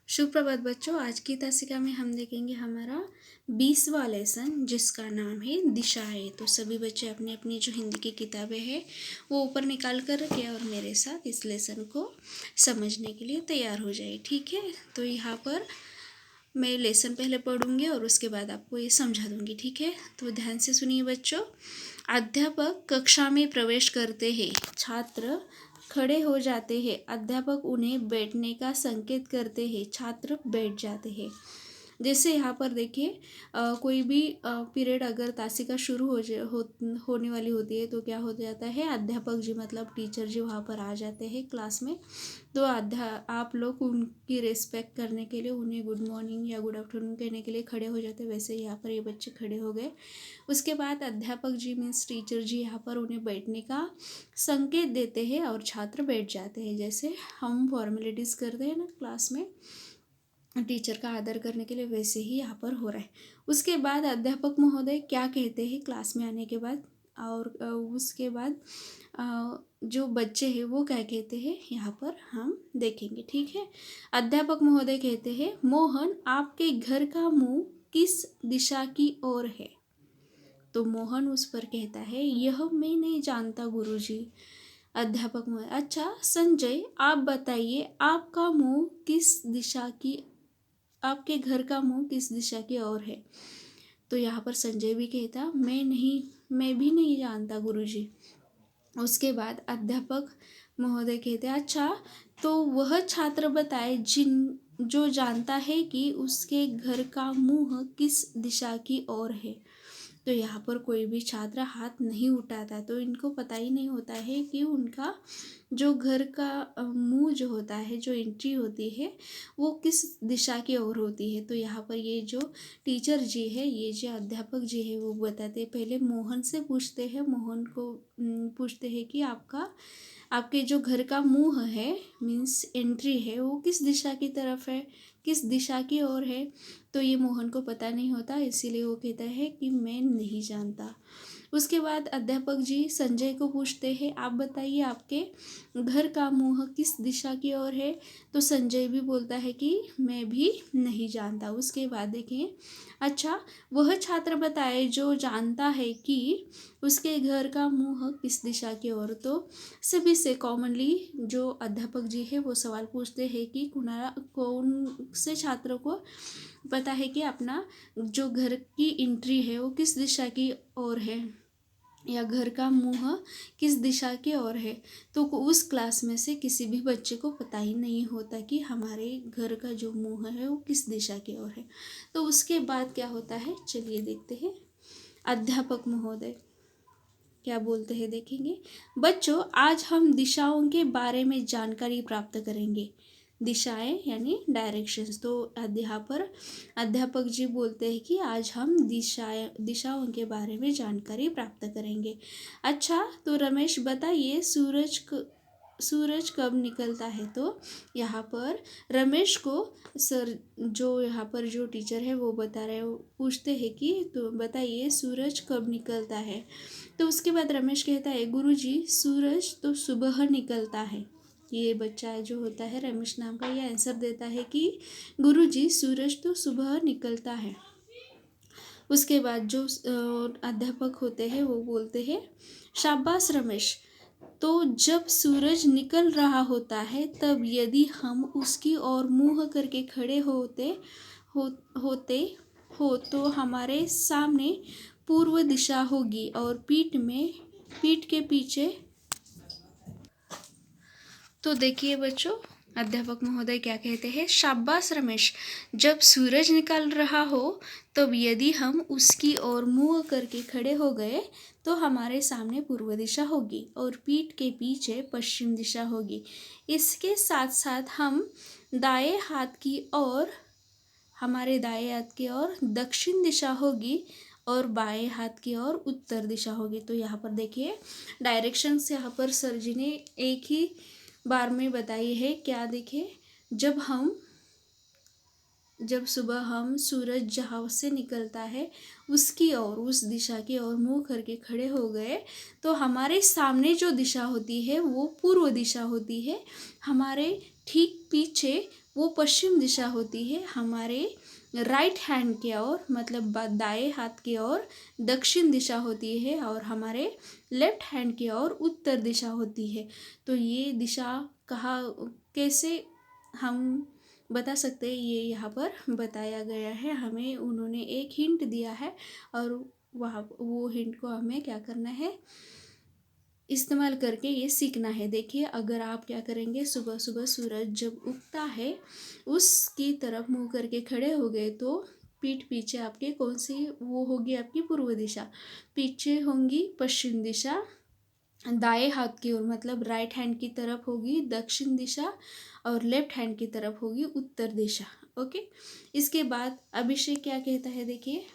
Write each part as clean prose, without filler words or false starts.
सुप्रभात बच्चों। आज की तासिका में हम देखेंगे हमारा 20वां लेसन जिसका नाम है दिशाएं। तो सभी बच्चे अपनी अपनी जो हिंदी की किताबें हैं वो ऊपर निकाल कर रखें और मेरे साथ इस लेसन को समझने के लिए तैयार हो जाए। ठीक है, तो यहाँ पर मैं लेसन पहले पढ़ूंगी और उसके बाद आपको ये समझा दूंगी। ठीक है, तो ध्यान से सुनिए बच्चों। अध्यापक कक्षा में प्रवेश करते हैं, छात्र खड़े हो जाते हैं, अध्यापक उन्हें बैठने का संकेत करते हैं, छात्र बैठ जाते हैं। जैसे यहाँ पर देखिए कोई भी पीरियड अगर तासिका शुरू होने वाली होती है तो क्या हो जाता है, अध्यापक जी मतलब टीचर जी वहाँ पर आ जाते हैं क्लास में। तो आप लोग उनकी रिस्पेक्ट करने के लिए उन्हें गुड मॉर्निंग या गुड आफ्टरनून कहने के लिए खड़े हो जाते हैं। वैसे यहाँ पर ये बच्चे खड़े हो गए। उसके बाद अध्यापक जी मीन्स टीचर जी यहाँ पर उन्हें बैठने का संकेत देते हैं और छात्र बैठ जाते हैं। जैसे हम फॉर्मेलिटीज़ करते हैं ना क्लास में टीचर का आदर करने के लिए, वैसे ही यहाँ पर हो रहा है। उसके बाद अध्यापक महोदय क्या कहते हैं क्लास में आने के बाद, और उसके बाद जो बच्चे हैं वो क्या कहते हैं यहाँ पर हम देखेंगे। ठीक है, अध्यापक महोदय कहते हैं, मोहन आपके घर का मुंह किस दिशा की ओर है। तो मोहन उस पर कहता है, यह मैं नहीं जानता गुरुजी। अध्यापक महोदय, अच्छा संजय आप बताइए आपका मुंह किस दिशा की, आपके घर का मुंह किस दिशा की ओर है। तो यहाँ पर संजय भी कहता, मैं भी नहीं जानता गुरुजी। उसके बाद अध्यापक महोदय कहते, अच्छा तो वह छात्र बताए जो जानता है कि उसके घर का मुंह किस दिशा की ओर है। तो यहाँ पर कोई भी छात्र हाथ नहीं उठाता, तो इनको पता ही नहीं होता है कि उनका जो घर का मुंह जो होता है, जो एंट्री होती है वो किस दिशा की ओर होती है। तो यहाँ पर ये जो टीचर जी है, ये जो अध्यापक जी है वो बताते, पहले मोहन से पूछते हैं, मोहन को पूछते हैं कि आपके जो घर का मुंह है मीन्स एंट्री है वो किस दिशा की तरफ है, किस दिशा की ओर है। तो ये मोहन को पता नहीं होता, इसीलिए वो कहता है कि मैं नहीं जानता। उसके बाद अध्यापक जी संजय को पूछते हैं, आप बताइए आपके घर का मुंह किस दिशा की ओर है। तो संजय भी बोलता है कि मैं भी नहीं जानता। उसके बाद देखें, अच्छा वह छात्र बताए जो जानता है कि उसके घर का मुंह किस दिशा की ओर। तो सभी से कॉमनली जो अध्यापक जी है वो सवाल पूछते हैं कि कौन से छात्र को पता है कि अपना जो घर की एंट्री है वो किस दिशा की ओर है या घर का मुंह किस दिशा की ओर है। तो उस क्लास में से किसी भी बच्चे को पता ही नहीं होता कि हमारे घर का जो मुंह है वो किस दिशा की ओर है। तो उसके बाद क्या होता है, चलिए देखते हैं। अध्यापक महोदय क्या बोलते हैं देखेंगे। बच्चों आज हम दिशाओं के बारे में जानकारी प्राप्त करेंगे। दिशाएं यानी डायरेक्शंस। तो यहाँ पर अध्यापक जी बोलते हैं कि आज हम दिशाओं के बारे में जानकारी प्राप्त करेंगे। अच्छा तो रमेश बताइए सूरज कब निकलता है। तो यहाँ पर रमेश को सर जो यहाँ पर जो टीचर है वो बता रहे पूछते हैं कि तो बताइए सूरज कब निकलता है। तो उसके बाद रमेश कहता है, गुरुजी सूरज तो सुबह निकलता है। ये बच्चा जो होता है रमेश नाम का, ये आंसर देता है कि गुरुजी सूरज तो सुबह निकलता है। उसके बाद जो अध्यापक होते हैं वो बोलते हैं, शाबाश रमेश, तो जब सूरज निकल रहा होता है तब यदि हम उसकी ओर मुंह करके खड़े होते हो तो हमारे सामने पूर्व दिशा होगी और पीठ के पीछे। तो देखिए बच्चों, अध्यापक महोदय क्या कहते हैं, शाबाश रमेश, जब सूरज निकल रहा हो तब यदि हम उसकी ओर मुंह करके खड़े हो गए तो हमारे सामने पूर्व दिशा होगी और पीठ के पीछे पश्चिम दिशा होगी। इसके साथ साथ हम दाएं हाथ की ओर हमारे दाएं हाथ की ओर दक्षिण दिशा होगी और बाएं हाथ की ओर उत्तर दिशा होगी। तो यहाँ पर देखिए डायरेक्शंस यहाँ पर सर जी ने एक ही बार में बताई है। क्या देखें, जब सुबह हम सूरज जहाँ से निकलता है उसकी ओर उस दिशा की ओर मुंह करके खड़े हो गए तो हमारे सामने जो दिशा होती है वो पूर्व दिशा होती है, हमारे ठीक पीछे वो पश्चिम दिशा होती है हमारे राइट हैंड की ओर, मतलब दाएं हाथ की ओर दक्षिण दिशा होती है, और हमारे लेफ्ट हैंड की ओर उत्तर दिशा होती है। तो ये दिशा कहाँ कैसे हम बता सकते हैं, ये यहाँ पर बताया गया है। हमें उन्होंने एक हिंट दिया है, और वहाँ वो हिंट को हमें क्या करना है, इस्तेमाल करके ये सीखना है। देखिए, अगर आप क्या करेंगे, सुबह सुबह सूरज जब उगता है उसकी तरफ मुंह करके खड़े हो गए, तो पीठ पीछे आपके कौन सी वो होगी, आपकी पूर्व दिशा, पीछे होंगी पश्चिम दिशा, दाएं हाथ की ओर मतलब राइट हैंड की तरफ होगी दक्षिण दिशा, और लेफ्ट हैंड की तरफ होगी उत्तर दिशा। ओके, इसके बाद अभिषेक क्या कहता है, देखिए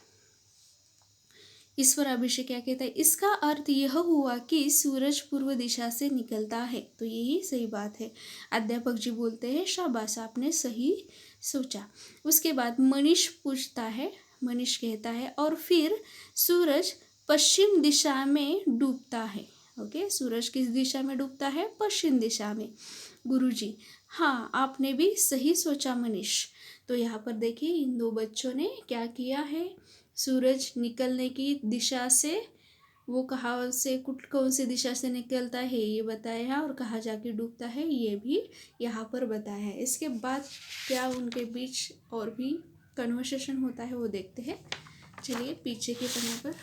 ईश्वर अभिषेक क्या कहता है, इसका अर्थ यह हुआ कि सूरज पूर्व दिशा से निकलता है। तो यही सही बात है। अध्यापक जी बोलते हैं शाबाश, आपने सही सोचा। उसके बाद मनीष पूछता है, मनीष कहता है और फिर सूरज पश्चिम दिशा में डूबता है। ओके, सूरज किस दिशा में डूबता है, पश्चिम दिशा में। गुरुजी, हाँ आपने भी सही सोचा मनीष। तो यहाँ पर देखिए इन दो बच्चों ने क्या किया है, सूरज निकलने की दिशा से वो कहाँ से कौन सी दिशा से निकलता है ये बताया है, और कहाँ जाके डूबता है ये भी यहाँ पर बताया है। इसके बाद क्या उनके बीच और भी कन्वर्सेशन होता है वो देखते हैं। चलिए पीछे के पन्ने पर।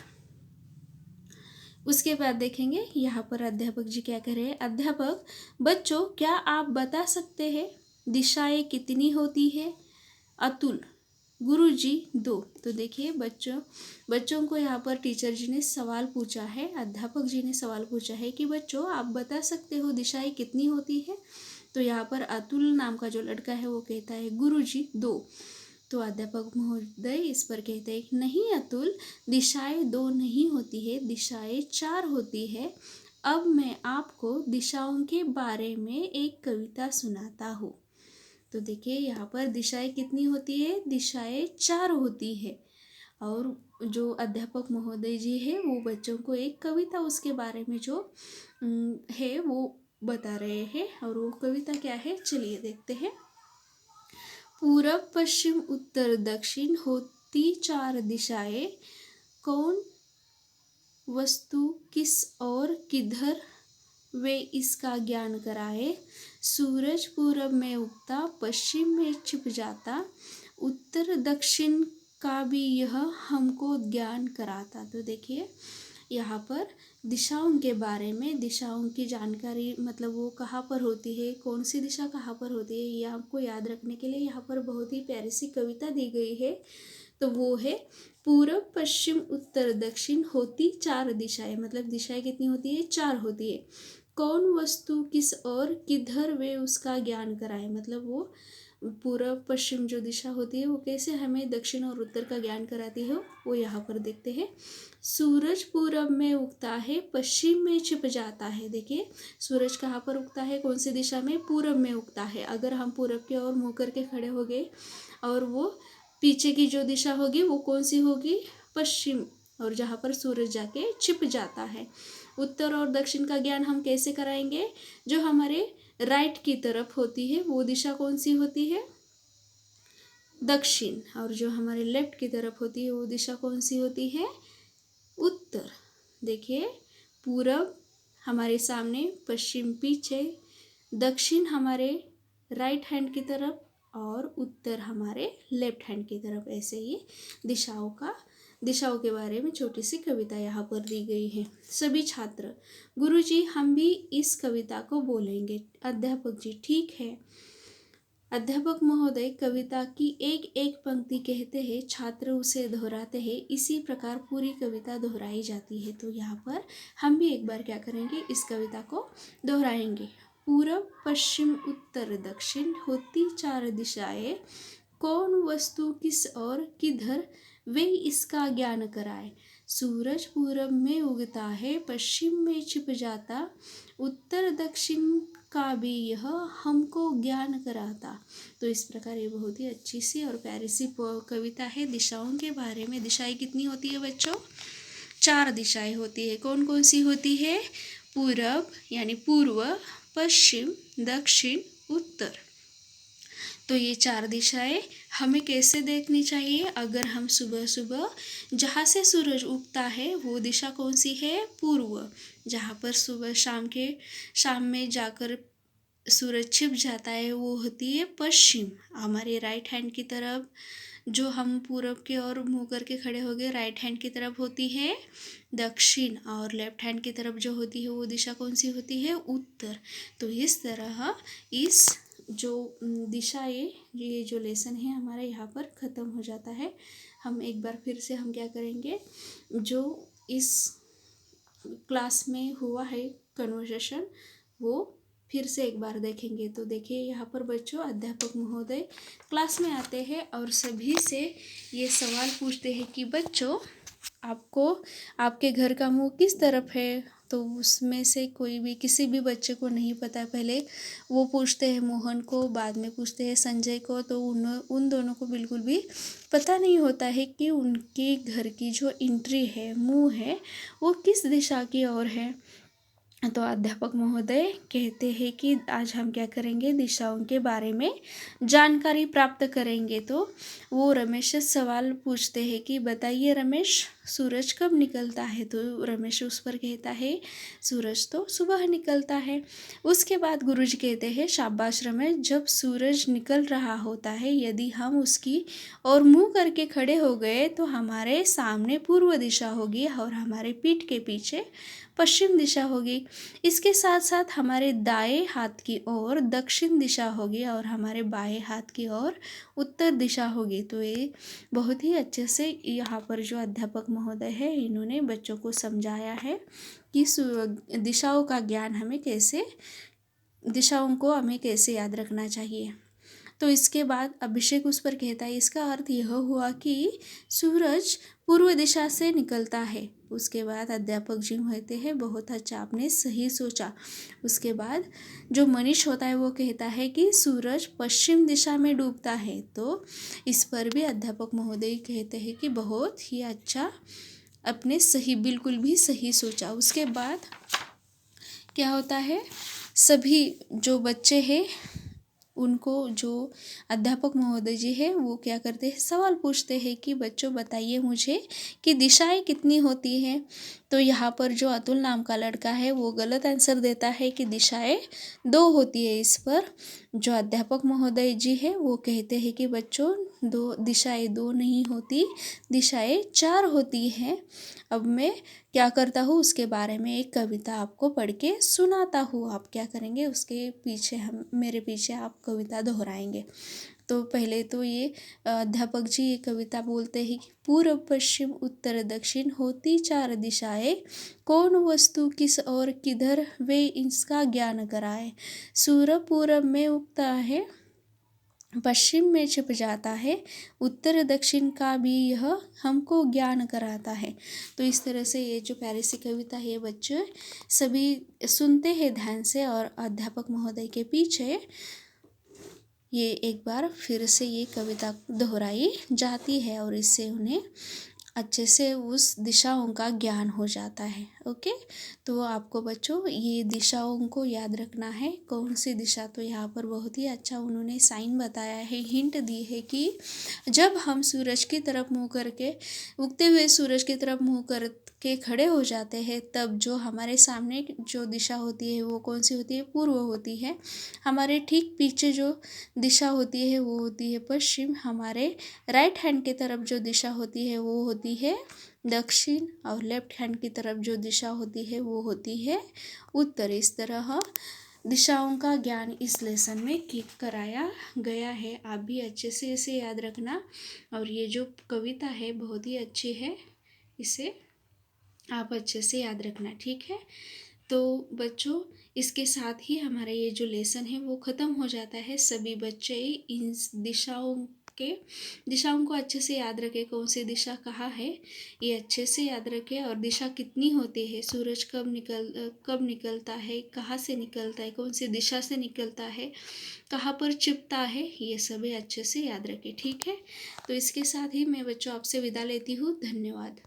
उसके बाद देखेंगे यहाँ पर अध्यापक जी क्या कह रहे हैं। अध्यापक, बच्चों क्या आप बता सकते हैं दिशाएं कितनी होती है। अतुल, गुरुजी 2। तो देखिए बच्चों को यहाँ पर टीचर जी ने सवाल पूछा है, अध्यापक जी ने सवाल पूछा है कि बच्चों आप बता सकते हो दिशाएं कितनी होती है। तो यहाँ पर अतुल नाम का जो लड़का है वो कहता है गुरुजी 2। तो अध्यापक महोदय इस पर कहते हैं नहीं अतुल, दिशाएं 2 नहीं होती है, दिशाएं 4 होती है। अब मैं आपको दिशाओं के बारे में एक कविता सुनाता हूँ। तो देखिए यहाँ पर दिशाएं कितनी होती है, दिशाएं 4 होती है। और जो अध्यापक महोदय जी है वो बच्चों को एक कविता उसके बारे में जो है वो बता रहे हैं। और वो कविता क्या है, चलिए देखते हैं। पूरब पश्चिम उत्तर दक्षिण होती 4 दिशाएं, कौन वस्तु किस और किधर वे इसका ज्ञान कराए। सूरज पूरब में उगता पश्चिम में छिप जाता, उत्तर दक्षिण का भी यह हमको ज्ञान कराता। तो देखिए यहाँ पर दिशाओं के बारे में, दिशाओं की जानकारी मतलब वो कहाँ पर होती है, कौन सी दिशा कहाँ पर होती है, ये आपको याद रखने के लिए यहाँ पर बहुत ही प्यारी सी कविता दी गई है। तो वो है पूरब पश्चिम उत्तर दक्षिण होती 4 दिशाएं, मतलब दिशाएं कितनी होती है, 4 होती है। कौन वस्तु किस और किधर वे उसका ज्ञान कराए, मतलब वो पूरब पश्चिम जो दिशा होती है वो कैसे हमें दक्षिण और उत्तर का ज्ञान कराती है, वो यहाँ पर देखते हैं। सूरज पूरब में उगता है पश्चिम में छिप जाता है। देखिए सूरज कहाँ पर उगता है, कौन सी दिशा में, पूरब में उगता है। अगर हम पूरब की ओर मुँह करके खड़े हो गए और वो पीछे की जो दिशा होगी वो कौन सी होगी, पश्चिम, और जहाँ पर सूरज जाके छिप जाता है। उत्तर और दक्षिण का ज्ञान हम कैसे कराएंगे, जो हमारे राइट की तरफ होती है वो दिशा कौन सी होती है, दक्षिण, और जो हमारे लेफ्ट की तरफ होती है वो दिशा कौन सी होती है, उत्तर। देखिए पूरब हमारे सामने, पश्चिम पीछे, दक्षिण हमारे राइट हैंड की तरफ, और उत्तर हमारे लेफ्ट हैंड की तरफ। ऐसे ही दिशाओं के बारे में छोटी सी कविता यहाँ पर दी गई है। सभी छात्र, गुरुजी हम भी इस कविता को बोलेंगे। अध्यापक जी ठीक है। अध्यापक महोदय कविता की एक एक पंक्ति कहते हैं, छात्र उसे दोहराते हैं, इसी प्रकार पूरी कविता दोहराई जाती है। तो यहाँ पर हम भी एक बार क्या करेंगे, इस कविता को दोहराएंगे। पूरब पश्चिम उत्तर दक्षिण होती 4 दिशाएं, कौन वस्तु किस और किधर वे इसका ज्ञान कराए। सूरज पूरब में उगता है पश्चिम में छिप जाता, उत्तर दक्षिण का भी यह हमको ज्ञान कराता। तो इस प्रकार ये बहुत ही अच्छी सी और प्यारी सी कविता है दिशाओं के बारे में। दिशाएं कितनी होती है बच्चों, 4 दिशाएं होती है। कौन कौन सी होती है, पूरब यानी पूर्व, पश्चिम, दक्षिण, उत्तर। तो ये 4 दिशाएं हमें कैसे देखनी चाहिए? अगर हम सुबह सुबह जहाँ से सूरज उगता है वो दिशा कौन सी है? पूर्व। जहाँ पर सुबह शाम में जाकर सूरज छिप जाता है वो होती है पश्चिम। हमारे राइट हैंड की तरफ जो हम पूरब की ओर मुंह करके खड़े हो गए, राइट हैंड की तरफ होती है दक्षिण, और लेफ्ट हैंड की तरफ जो होती है वो दिशा कौन सी होती है? उत्तर। तो इस तरह इस जो दिशाएं, ये जो लेसन है हमारा यहाँ पर ख़त्म हो जाता है। हम एक बार फिर से हम क्या करेंगे, जो इस क्लास में हुआ है कन्वर्सेशन वो फिर से एक बार देखेंगे। तो देखिए यहाँ पर बच्चों, अध्यापक महोदय क्लास में आते हैं और सभी से ये सवाल पूछते हैं कि बच्चों, आपको आपके घर का मुंह किस तरफ है? तो उसमें से कोई भी किसी भी बच्चे को नहीं पता है। पहले वो पूछते हैं मोहन को, बाद में पूछते हैं संजय को। तो उन दोनों को बिल्कुल भी पता नहीं होता है कि उनके घर की जो एंट्री है, मुंह है, वो किस दिशा की ओर है। तो अध्यापक महोदय कहते हैं कि आज हम क्या करेंगे, दिशाओं के बारे में जानकारी प्राप्त करेंगे। तो वो रमेश से सवाल पूछते हैं कि बताइए रमेश, सूरज कब निकलता है? तो रमेश उस पर कहता है सूरज तो सुबह निकलता है। उसके बाद गुरुजी कहते हैं शाबाश रमेश, जब सूरज निकल रहा होता है यदि हम उसकी और मुंह करके खड़े हो गए तो हमारे सामने पूर्व दिशा होगी और हमारे पीठ के पीछे पश्चिम दिशा होगी। इसके साथ साथ हमारे दाएं हाथ की ओर दक्षिण दिशा होगी और हमारे बाएं हाथ की ओर उत्तर दिशा होगी। तो ये बहुत ही अच्छे से यहाँ पर जो अध्यापक महोदय है इन्होंने बच्चों को समझाया है कि दिशाओं को हमें कैसे याद रखना चाहिए। तो इसके बाद अभिषेक उस पर कहता है इसका अर्थ यह हुआ कि सूरज पूर्व दिशा से निकलता है। उसके बाद अध्यापक जी कहते हैं बहुत अच्छा, आपने सही सोचा। उसके बाद जो मनीष होता है वो कहता है कि सूरज पश्चिम दिशा में डूबता है। तो इस पर भी अध्यापक महोदय कहते हैं कि बहुत ही अच्छा, अपने सही, बिल्कुल भी सही सोचा। उसके बाद क्या होता है, सभी जो बच्चे हैं उनको जो अध्यापक महोदय जी है वो क्या करते हैं, सवाल पूछते हैं कि बच्चों बताइए मुझे कि दिशाएं कितनी होती हैं। तो यहाँ पर जो अतुल नाम का लड़का है वो गलत आंसर देता है कि दिशाएं 2 होती है। इस पर जो अध्यापक महोदय जी है वो कहते हैं कि बच्चों दिशाएं 2 नहीं होती, दिशाएं 4 होती हैं। अब मैं क्या करता हूँ उसके बारे में एक कविता आपको पढ़ के सुनाता हूँ। आप क्या करेंगे, उसके पीछे मेरे पीछे आप कविता दोहराएंगे। तो पहले तो ये अध्यापक जी ये कविता बोलते हैं कि पूर्व पश्चिम उत्तर दक्षिण होती 4 दिशाएं, कौन वस्तु किस और किधर वे इसका ज्ञान कराए। सूर्य पूरब में उगता है, पश्चिम में छिप जाता है, उत्तर दक्षिण का भी यह हमको ज्ञान कराता है। तो इस तरह से ये जो प्यारी सी कविता है बच्चे सभी सुनते हैं ध्यान से, और अध्यापक महोदय के पीछे ये एक बार फिर से ये कविता दोहराई जाती है और इससे उन्हें अच्छे से उस दिशाओं का ज्ञान हो जाता है। ओके, तो आपको बच्चों ये दिशाओं को याद रखना है। कौन सी दिशा, तो यहाँ पर बहुत ही अच्छा उन्होंने साइन बताया है, हिंट दी है कि जब हम सूरज की तरफ मुँह करके, उगते हुए सूरज की तरफ मुँह कर के खड़े हो जाते हैं तब जो हमारे सामने जो दिशा होती है वो कौन सी होती है, पूर्व होती है। हमारे ठीक पीछे जो दिशा होती है वो होती है पश्चिम। हमारे राइट हैंड की तरफ जो दिशा होती है वो होती है दक्षिण, और लेफ्ट हैंड की तरफ जो दिशा होती है वो होती है उत्तर। इस तरह दिशाओं का ज्ञान इस लेसन में कराया गया है। आप भी अच्छे से इसे याद रखना, और ये जो कविता है बहुत ही अच्छी है, इसे आप अच्छे से याद रखना, ठीक है। तो बच्चों इसके साथ ही हमारा ये जो लेसन है वो ख़त्म हो जाता है। सभी बच्चे इन दिशाओं को अच्छे से याद रखें, कौन सी दिशा कहाँ है ये अच्छे से याद रखें, और दिशा कितनी होती है, सूरज कब निकलता है, कहाँ से निकलता है, कौन सी दिशा से निकलता है, कहाँ पर छिपता है, ये सभी अच्छे से याद रखें, ठीक है। तो इसके साथ ही मैं बच्चों आपसे विदा लेती हूँ। धन्यवाद।